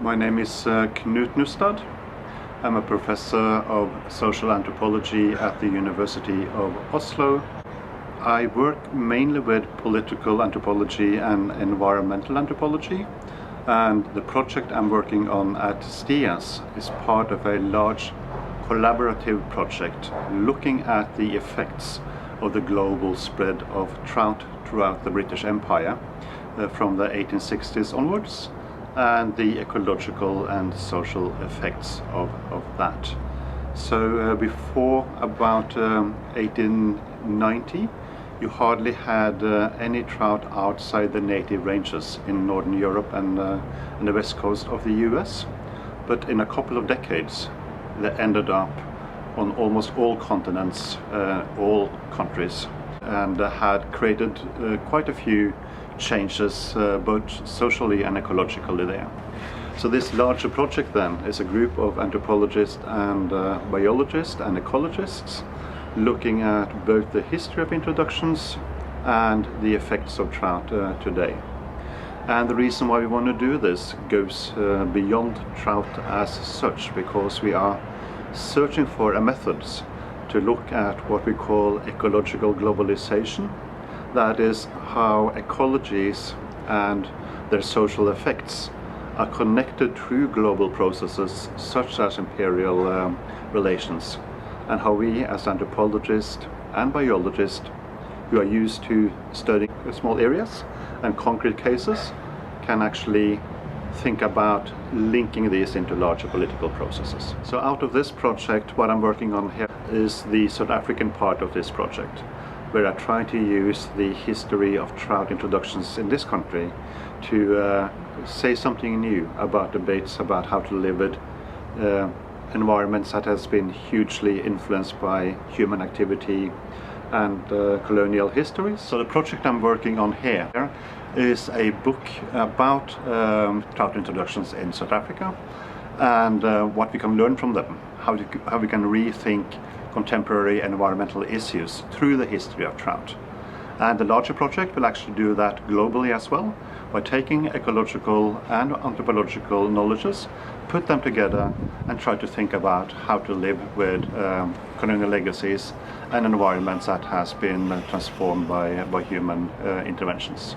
My name is Knut Nustad. I'm a professor of social anthropology at the University of Oslo. I work mainly with political anthropology and environmental anthropology, and the project I'm working on at STIAS is part of a large collaborative project looking at the effects of the global spread of trout throughout the British Empire from the 1860s onwards, and the ecological and social effects of that. So before about 1890, you hardly had any trout outside the native ranges in Northern Europe and the west coast of the US. But in a couple of decades, they ended up on almost all continents, all countries, and had created quite a few changes both socially and ecologically there. So this larger project then is a group of anthropologists and biologists and ecologists looking at both the history of introductions and the effects of trout today. And the reason why we want to do this goes beyond trout as such, because we are searching for methods to look at what we call ecological globalization. That is how ecologies and their social effects are connected through global processes such as imperial relations, and how we as anthropologists and biologists who are used to studying small areas and concrete cases can actually think about linking these into larger political processes. So out of this project, what I'm working on here is the South African part of this project, where I try to use the history of trout introductions in this country to say something new about debates about how to live with environments that has been hugely influenced by human activity and colonial history. So the project I'm working on here is a book about trout introductions in South Africa and what we can learn from them, how we can rethink contemporary environmental issues through the history of trout. And the larger project will actually do that globally as well, by taking ecological and anthropological knowledges, put them together and try to think about how to live with colonial legacies and environments that has been transformed by human interventions.